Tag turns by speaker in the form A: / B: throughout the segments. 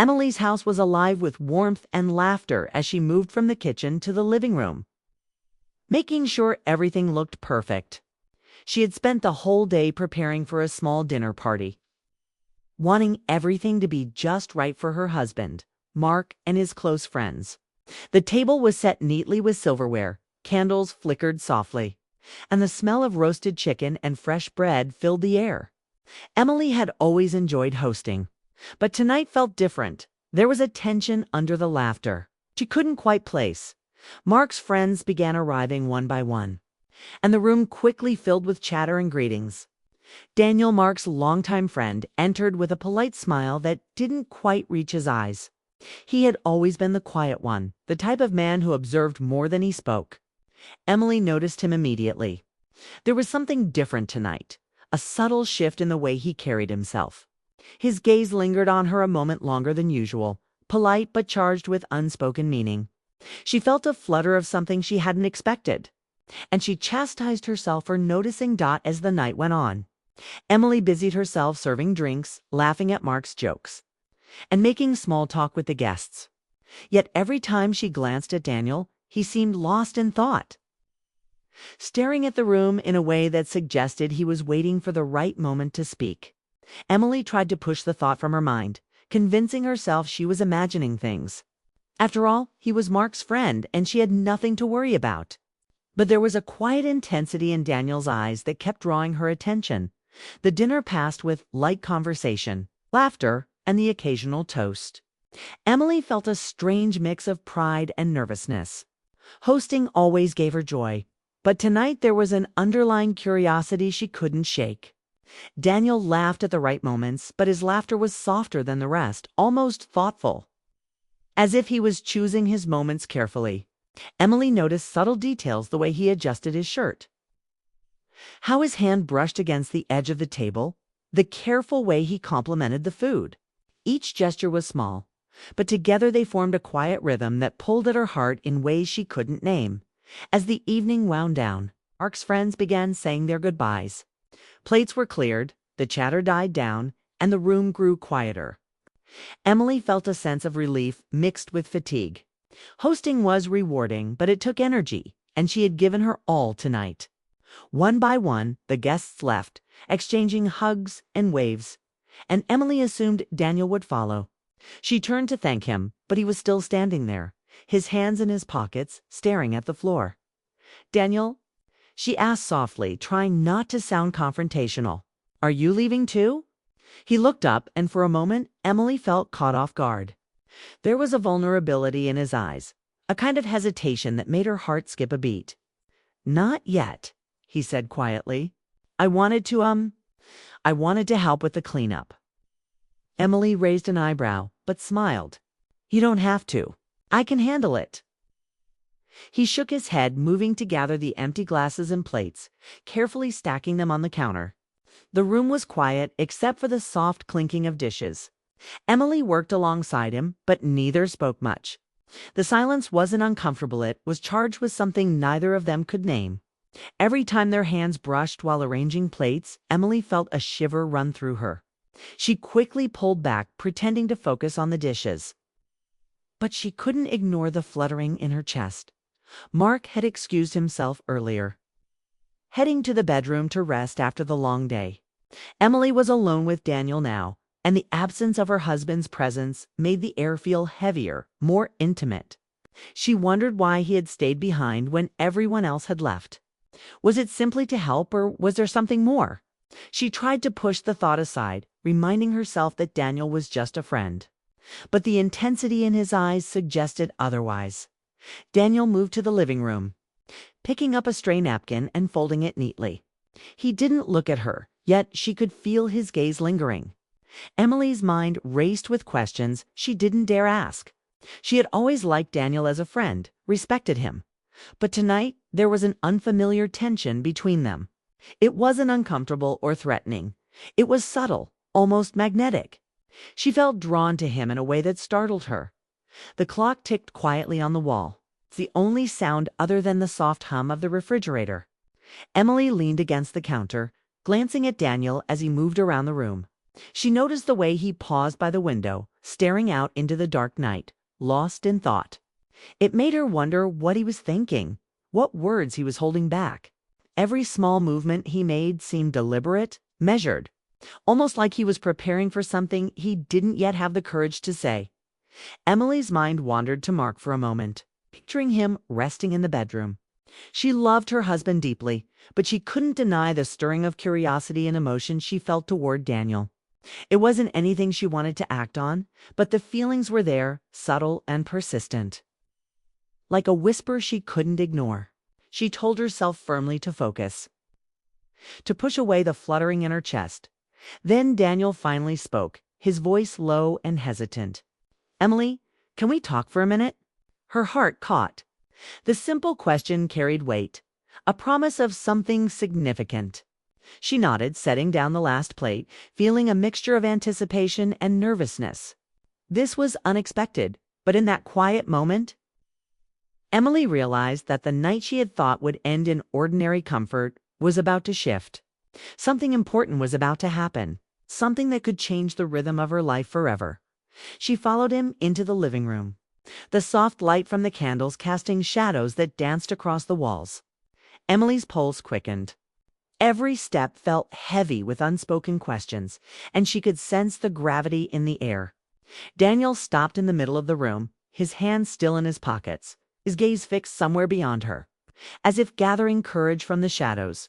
A: Emily's house was alive with warmth and laughter as she moved from the kitchen to the living room, making sure everything looked perfect. She had spent the whole day preparing for a small dinner party, wanting everything to be just right for her husband, Mark, and his close friends. The table was set neatly with silverware, candles flickered softly, and the smell of roasted chicken and fresh bread filled the air. Emily had always enjoyed hosting, but tonight felt different. There was a tension under the laughter she couldn't quite place. Mark's friends began arriving one by one, and the room quickly filled with chatter and greetings. Daniel, Mark's longtime friend, entered with a polite smile that didn't quite reach his eyes. He had always been the quiet one, the type of man who observed more than he spoke. Emily noticed him immediately. There was something different tonight, a subtle shift in the way he carried himself. His gaze lingered on her a moment longer than usual, polite but charged with unspoken meaning. She felt a flutter of something she hadn't expected, and she chastised herself for noticing Dot as the night went on. Emily busied herself serving drinks, laughing at Mark's jokes, and making small talk with the guests. Yet every time she glanced at Daniel, he seemed lost in thought, staring at the room in a way that suggested he was waiting for the right moment to speak. Emily tried to push the thought from her mind, convincing herself she was imagining things. After all, he was Mark's friend, and she had nothing to worry about. But there was a quiet intensity in Daniel's eyes that kept drawing her attention. The dinner passed with light conversation, laughter, and the occasional toast. Emily felt a strange mix of pride and nervousness. Hosting always gave her joy, but tonight there was an underlying curiosity she couldn't shake. Daniel laughed at the right moments, but his laughter was softer than the rest, almost thoughtful, as if he was choosing his moments carefully. Emily noticed subtle details, the way he adjusted his shirt, how his hand brushed against the edge of the table, the careful way he complimented the food. Each gesture was small, but together they formed a quiet rhythm that pulled at her heart in ways she couldn't name. As the evening wound down, Mark's friends began saying their goodbyes. Plates were cleared, the chatter died down, and the room grew quieter. Emily felt a sense of relief mixed with fatigue. Hosting was rewarding, but it took energy, and she had given her all tonight. One by one, the guests left, exchanging hugs and waves, and Emily assumed Daniel would follow. She turned to thank him, but he was still standing there, his hands in his pockets, staring at the floor. "Daniel," she asked softly, trying not to sound confrontational, "are you leaving too?" He looked up, and for a moment, Emily felt caught off guard. There was a vulnerability in his eyes, a kind of hesitation that made her heart skip a beat. "Not yet," he said quietly. I wanted to help with the cleanup." Emily raised an eyebrow, but smiled. "You don't have to. I can handle it." He shook his head, moving to gather the empty glasses and plates, carefully stacking them on the counter. The room was quiet, except for the soft clinking of dishes. Emily worked alongside him, but neither spoke much. The silence wasn't uncomfortable, it was charged with something neither of them could name. Every time their hands brushed while arranging plates, Emily felt a shiver run through her. She quickly pulled back, pretending to focus on the dishes. But she couldn't ignore the fluttering in her chest. Mark had excused himself earlier, heading to the bedroom to rest after the long day. Emily was alone with Daniel now, and the absence of her husband's presence made the air feel heavier, more intimate. She wondered why he had stayed behind when everyone else had left. Was it simply to help, or was there something more? She tried to push the thought aside, reminding herself that Daniel was just a friend. But the intensity in his eyes suggested otherwise. Daniel moved to the living room, picking up a stray napkin and folding it neatly. He didn't look at her, yet she could feel his gaze lingering. Emily's mind raced with questions she didn't dare ask. She had always liked Daniel as a friend, respected him. But tonight, there was an unfamiliar tension between them. It wasn't uncomfortable or threatening. It was subtle, almost magnetic. She felt drawn to him in a way that startled her. The clock ticked quietly on the wall, the only sound other than the soft hum of the refrigerator. Emily leaned against the counter, glancing at Daniel as he moved around the room. She noticed the way he paused by the window, staring out into the dark night, lost in thought. It made her wonder what he was thinking, what words he was holding back. Every small movement he made seemed deliberate, measured, almost like he was preparing for something he didn't yet have the courage to say. Emily's mind wandered to Mark for a moment, picturing him resting in the bedroom. She loved her husband deeply, but she couldn't deny the stirring of curiosity and emotion she felt toward Daniel. It wasn't anything she wanted to act on, but the feelings were there, subtle and persistent. Like a whisper she couldn't ignore. She told herself firmly to focus, to push away the fluttering in her chest. Then Daniel finally spoke, his voice low and hesitant. "Emily, can we talk for a minute?" Her heart caught. The simple question carried weight, a promise of something significant. She nodded, setting down the last plate, feeling a mixture of anticipation and nervousness. This was unexpected, but in that quiet moment, Emily realized that the night she had thought would end in ordinary comfort was about to shift. Something important was about to happen, something that could change the rhythm of her life forever. She followed him into the living room, the soft light from the candles casting shadows that danced across the walls. Emily's pulse quickened. Every step felt heavy with unspoken questions, and she could sense the gravity in the air. Daniel stopped in the middle of the room, his hands still in his pockets, his gaze fixed somewhere beyond her, as if gathering courage from the shadows.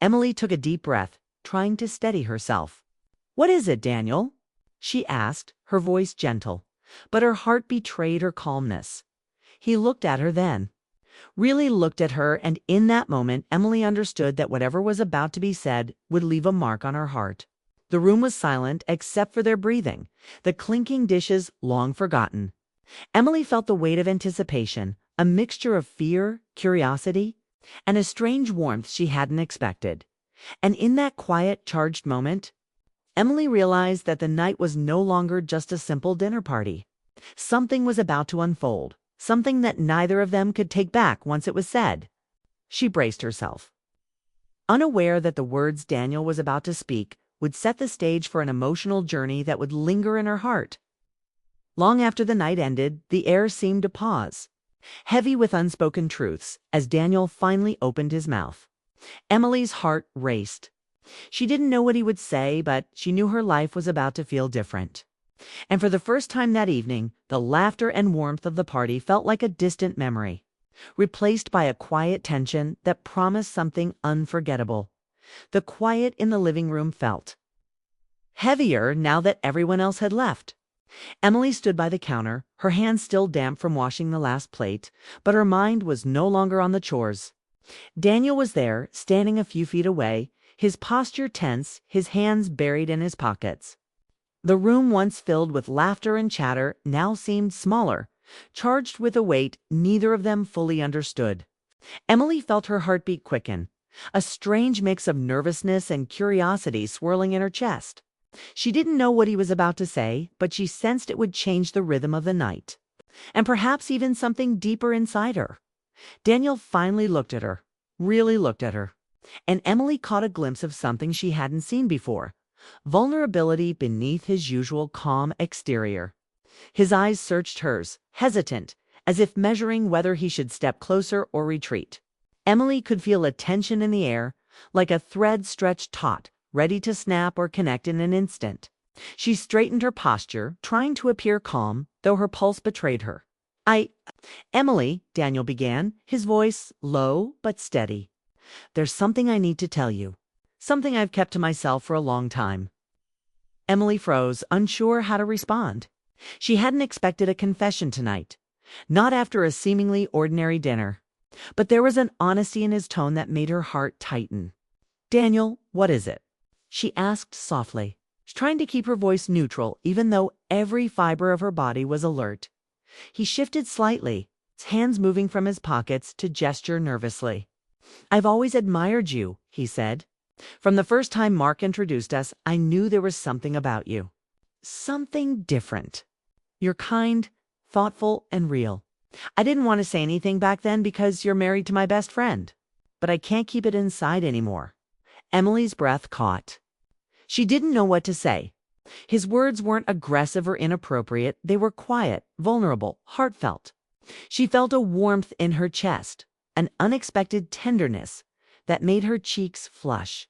A: Emily took a deep breath, trying to steady herself. "What is it, Daniel?" she asked, her voice gentle, but her heart betrayed her calmness. He looked at her then, really looked at her, and in that moment Emily understood that whatever was about to be said would leave a mark on her heart. The room was silent except for their breathing, the clinking dishes long forgotten. Emily felt the weight of anticipation, a mixture of fear, curiosity, and a strange warmth she hadn't expected. And in that quiet, charged moment, Emily realized that the night was no longer just a simple dinner party. Something was about to unfold, something that neither of them could take back once it was said. She braced herself, unaware that the words Daniel was about to speak would set the stage for an emotional journey that would linger in her heart. Long after the night ended, the air seemed to pause, heavy with unspoken truths, as Daniel finally opened his mouth. Emily's heart raced. She didn't know what he would say, but she knew her life was about to feel different. And for the first time that evening, the laughter and warmth of the party felt like a distant memory, replaced by a quiet tension that promised something unforgettable. The quiet in the living room felt heavier now that everyone else had left. Emily stood by the counter, her hands still damp from washing the last plate, but her mind was no longer on the chores. Daniel was there, standing a few feet away, his posture tense, his hands buried in his pockets. The room once filled with laughter and chatter now seemed smaller, charged with a weight neither of them fully understood. Emily felt her heartbeat quicken, a strange mix of nervousness and curiosity swirling in her chest. She didn't know what he was about to say, but she sensed it would change the rhythm of the night, and perhaps even something deeper inside her. Daniel finally looked at her, really looked at her, and Emily caught a glimpse of something she hadn't seen before, vulnerability beneath his usual calm exterior. His eyes searched hers, hesitant, as if measuring whether he should step closer or retreat. Emily could feel a tension in the air, like a thread stretched taut, ready to snap or connect in an instant. She straightened her posture, trying to appear calm, though her pulse betrayed her. Emily, Daniel began, his voice low but steady. "There's something I need to tell you. Something I've kept to myself for a long time." Emily froze, unsure how to respond. She hadn't expected a confession tonight, not after a seemingly ordinary dinner. But there was an honesty in his tone that made her heart tighten. "Daniel, what is it?" she asked softly, trying to keep her voice neutral even though every fiber of her body was alert. He shifted slightly, his hands moving from his pockets to gesture nervously. "I've always admired you," he said. "From the first time Mark introduced us, I knew there was something about you. Something different. You're kind, thoughtful, and real. I didn't want to say anything back then because you're married to my best friend, but I can't keep it inside anymore." Emily's breath caught. She didn't know what to say, His words weren't aggressive or inappropriate, they were quiet, vulnerable, heartfelt. She felt a warmth in her chest, an unexpected tenderness that made her cheeks flush.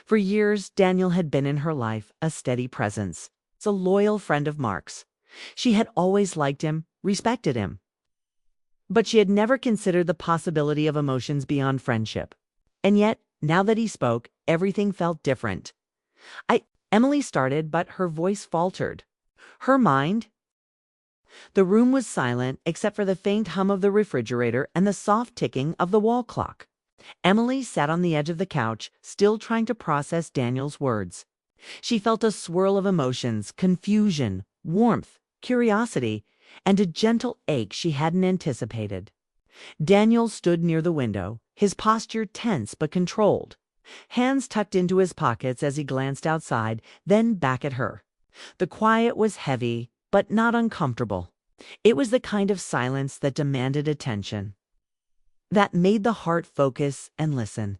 A: For years, Daniel had been in her life, a steady presence, a loyal friend of Mark's. She had always liked him, respected him. But she had never considered the possibility of emotions beyond friendship. And yet, now that he spoke, everything felt different. Emily started, but her voice faltered. Her mind? The room was silent except for the faint hum of the refrigerator and the soft ticking of the wall clock. Emily sat on the edge of the couch, still trying to process Daniel's words. She felt a swirl of emotions, confusion, warmth, curiosity, and a gentle ache she hadn't anticipated. Daniel stood near the window, his posture tense but controlled. Hands tucked into his pockets as he glanced outside, then back at her. The quiet was heavy, but not uncomfortable. It was the kind of silence that demanded attention, that made the heart focus and listen.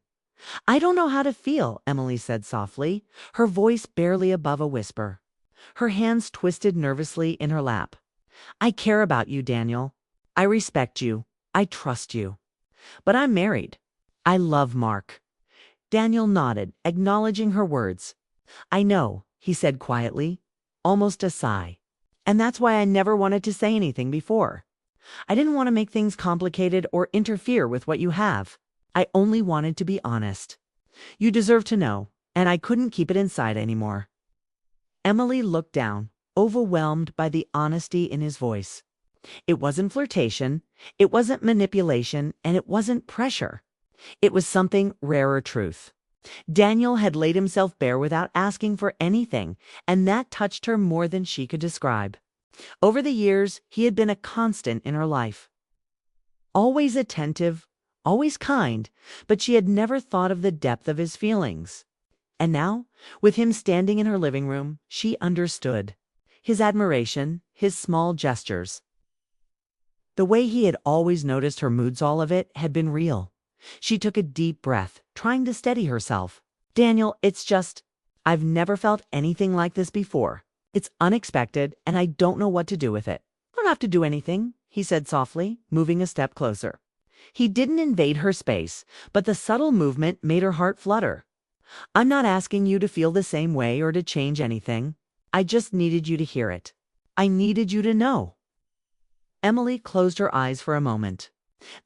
A: "I don't know how to feel," Emily said softly, her voice barely above a whisper. Her hands twisted nervously in her lap. "I care about you, Daniel. I respect you. I trust you. But I'm married. I love Mark." Daniel nodded, acknowledging her words. "I know," he said quietly, almost a sigh. "And that's why I never wanted to say anything before. I didn't want to make things complicated or interfere with what you have. I only wanted to be honest. You deserve to know, and I couldn't keep it inside anymore." Emily looked down, overwhelmed by the honesty in his voice. It wasn't flirtation, it wasn't manipulation, and it wasn't pressure. It was something rarer truth. Daniel had laid himself bare without asking for anything, and that touched her more than she could describe. Over the years, he had been a constant in her life. Always attentive, always kind, but she had never thought of the depth of his feelings. And now, with him standing in her living room, she understood. His admiration, his small gestures. The way he had always noticed her moods, all of it, had been real. She took a deep breath, trying to steady herself. "Daniel, I've never felt anything like this before. It's unexpected, and I don't know what to do with it." "You don't have to do anything," he said softly, moving a step closer. He didn't invade her space, but the subtle movement made her heart flutter. "I'm not asking you to feel the same way or to change anything. I just needed you to hear it. I needed you to know." Emily closed her eyes for a moment.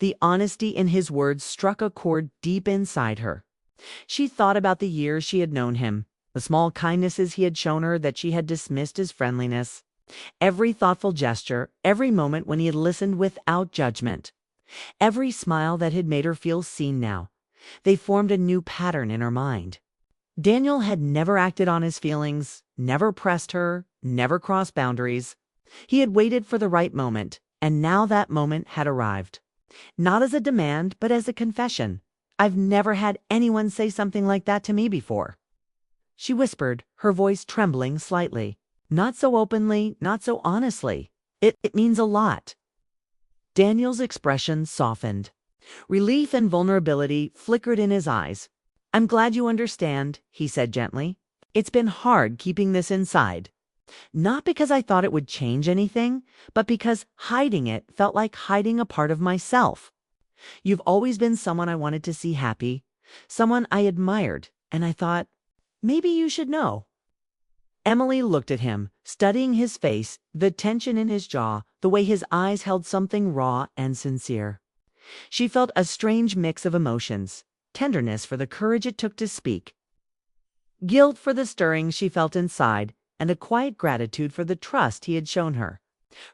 A: The honesty in his words struck a chord deep inside her. She thought about the years she had known him, the small kindnesses he had shown her that she had dismissed as friendliness, every thoughtful gesture, every moment when he had listened without judgment, every smile that had made her feel seen now. They formed a new pattern in her mind. Daniel had never acted on his feelings, never pressed her, never crossed boundaries. He had waited for the right moment, and now that moment had arrived. Not as a demand, but as a confession. "I've never had anyone say something like that to me before," she whispered, her voice trembling slightly. "Not so openly, not so honestly. It means a lot." Daniel's expression softened. Relief and vulnerability flickered in his eyes. "I'm glad you understand," he said gently. "It's been hard keeping this inside. Not because I thought it would change anything, but because hiding it felt like hiding a part of myself. You've always been someone I wanted to see happy, someone I admired, and I thought, maybe you should know." Emily looked at him, studying his face, the tension in his jaw, the way his eyes held something raw and sincere. She felt a strange mix of emotions, tenderness for the courage it took to speak, guilt for the stirrings she felt inside, and a quiet gratitude for the trust he had shown her.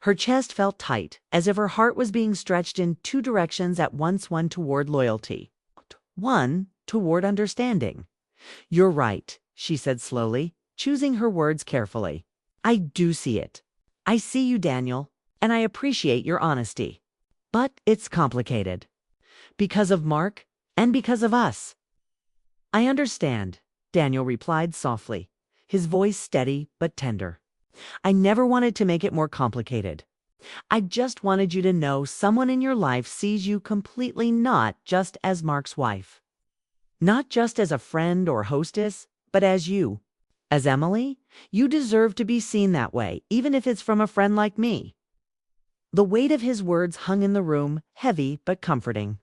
A: Her chest felt tight, as if her heart was being stretched in two directions at once, one toward loyalty, one toward understanding. "You're right," she said slowly, choosing her words carefully. "I do see it. I see you, Daniel, and I appreciate your honesty. But it's complicated. Because of Mark, and because of us." "I understand," Daniel replied softly, his voice steady but tender. "I never wanted to make it more complicated. I just wanted you to know someone in your life sees you completely, not just as Mark's wife. Not just as a friend or hostess, but as you. As Emily, you deserve to be seen that way, even if it's from a friend like me." The weight of his words hung in the room, heavy but comforting.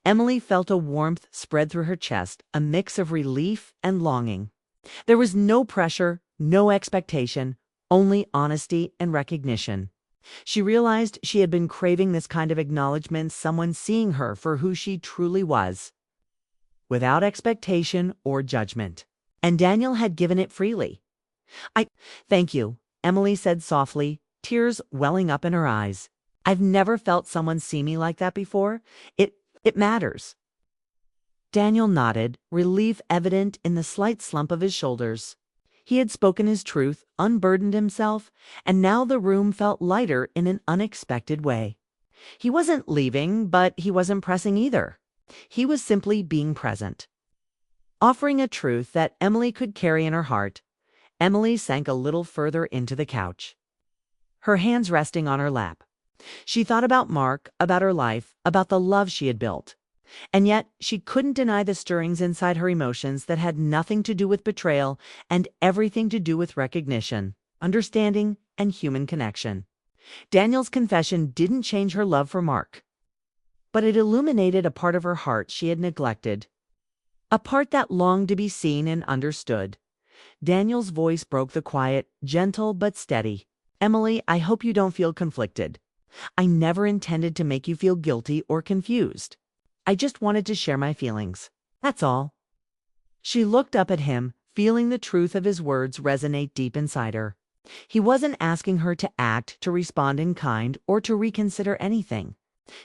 A: Emily felt a warmth spread through her chest, a mix of relief and longing. There was no pressure, no expectation, only honesty and recognition. She realized she had been craving this kind of acknowledgement, someone seeing her for who she truly was, without expectation or judgment. And Daniel had given it freely. "I thank you," Emily said softly, tears welling up in her eyes. "I've never felt someone see me like that before. It matters." Daniel nodded, relief evident in the slight slump of his shoulders. He had spoken his truth, unburdened himself, and now the room felt lighter in an unexpected way. He wasn't leaving, but he wasn't pressing either. He was simply being present. Offering a truth that Emily could carry in her heart, Emily sank a little further into the couch, her hands resting on her lap. She thought about Mark, about her life, about the love she had built. And yet she couldn't deny the stirrings inside her emotions that had nothing to do with betrayal and everything to do with recognition, understanding, and human connection. Daniel's confession didn't change her love for Mark, but it illuminated a part of her heart she had neglected, a part that longed to be seen and understood. Daniel's voice broke the quiet, gentle but steady. "Emily, I hope you don't feel conflicted. I never intended to make you feel guilty or confused. I just wanted to share my feelings. That's all." She looked up at him, feeling the truth of his words resonate deep inside her. He wasn't asking her to act, to respond in kind, or to reconsider anything.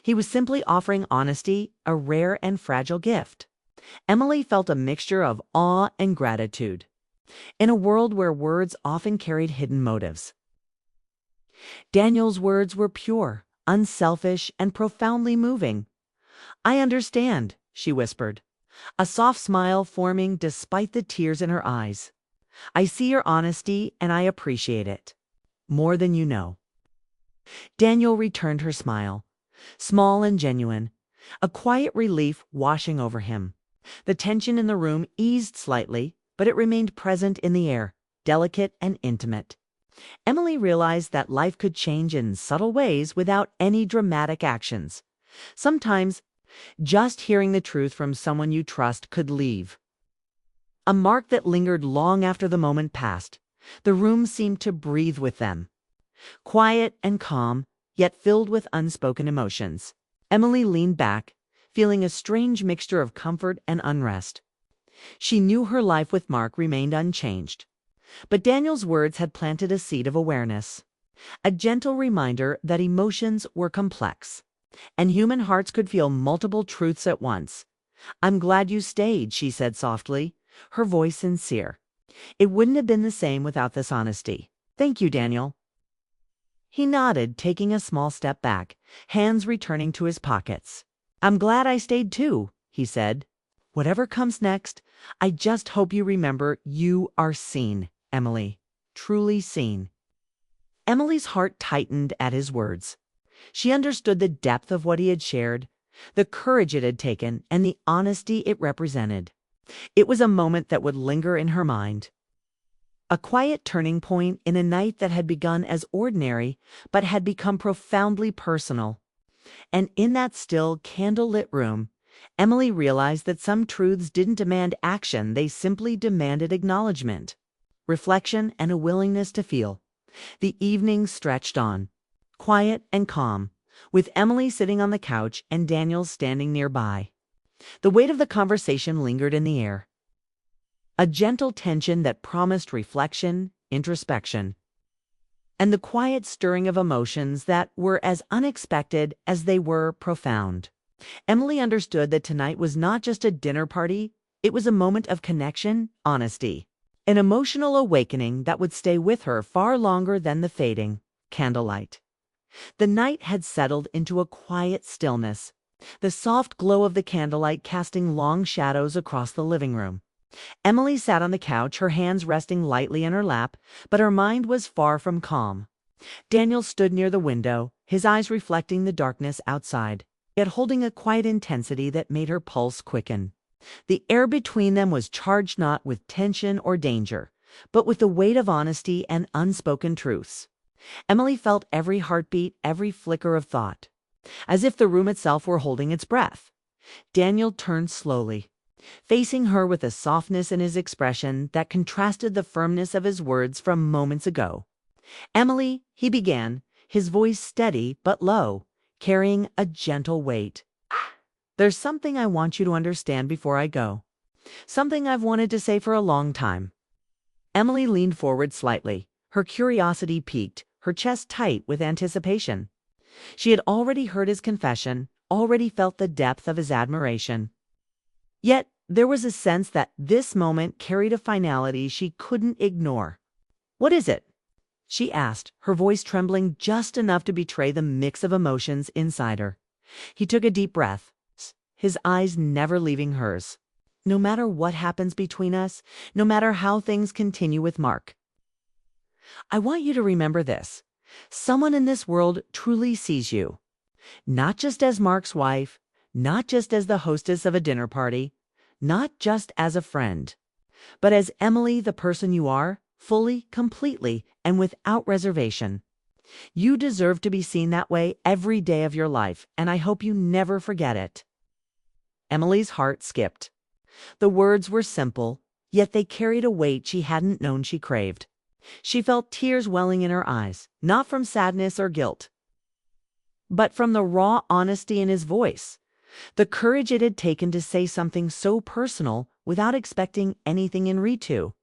A: He was simply offering honesty, a rare and fragile gift. Emily felt a mixture of awe and gratitude. In a world where words often carried hidden motives, Daniel's words were pure, unselfish, and profoundly moving. "I understand," she whispered, a soft smile forming despite the tears in her eyes. "I see your honesty and I appreciate it. More than you know." Daniel returned her smile, small and genuine, a quiet relief washing over him. The tension in the room eased slightly, but it remained present in the air, delicate and intimate. Emily realized that life could change in subtle ways without any dramatic actions. Sometimes, just hearing the truth from someone you trust could leave a mark that lingered long after the moment passed. The room seemed to breathe with them, quiet and calm, yet filled with unspoken emotions. Emily leaned back, feeling a strange mixture of comfort and unrest. She knew her life with Mark remained unchanged, but Daniel's words had planted a seed of awareness, a gentle reminder that emotions were complex, and human hearts could feel multiple truths at once. "I'm glad you stayed," she said softly, her voice sincere. "It wouldn't have been the same without this honesty. Thank you, Daniel." He nodded, taking a small step back, hands returning to his pockets. "I'm glad I stayed too," he said. "Whatever comes next, I just hope you remember you are seen, Emily. Truly seen." Emily's heart tightened at his words. She understood the depth of what he had shared, the courage it had taken, and the honesty it represented. It was a moment that would linger in her mind, a quiet turning point in a night that had begun as ordinary but had become profoundly personal. And in that still, candle-lit room, Emily realized that some truths didn't demand action, they simply demanded acknowledgement, reflection, and a willingness to feel. The evening stretched on, quiet and calm, with Emily sitting on the couch and Daniel standing nearby. The weight of the conversation lingered in the air, a gentle tension that promised reflection, introspection, and the quiet stirring of emotions that were as unexpected as they were profound. Emily understood that tonight was not just a dinner party, it was a moment of connection, honesty, an emotional awakening that would stay with her far longer than the fading candlelight. The night had settled into a quiet stillness, the soft glow of the candlelight casting long shadows across the living room. Emily sat on the couch, her hands resting lightly in her lap, but her mind was far from calm. Daniel stood near the window, his eyes reflecting the darkness outside, yet holding a quiet intensity that made her pulse quicken. The air between them was charged not with tension or danger, but with the weight of honesty and unspoken truths. Emily felt every heartbeat, every flicker of thought, as if the room itself were holding its breath. Daniel turned slowly, facing her with a softness in his expression that contrasted the firmness of his words from moments ago. "Emily," he began, his voice steady but low, carrying a gentle weight. "There's something I want you to understand before I go. Something I've wanted to say for a long time." Emily leaned forward slightly, her curiosity piqued, her chest tight with anticipation. She had already heard his confession, already felt the depth of his admiration. Yet there was a sense that this moment carried a finality she couldn't ignore. "What is it?" she asked, her voice trembling just enough to betray the mix of emotions inside her. He took a deep breath, his eyes never leaving hers. "No matter what happens between us, no matter how things continue with Mark, I want you to remember this. Someone in this world truly sees you. Not just as Mark's wife, not just as the hostess of a dinner party, not just as a friend, but as Emily, the person you are, fully, completely, and without reservation. You deserve to be seen that way every day of your life, and I hope you never forget it." Emily's heart skipped. The words were simple, yet they carried a weight she hadn't known she craved. She felt tears welling in her eyes, not from sadness or guilt, but from the raw honesty in his voice, the courage it had taken to say something so personal without expecting anything in return.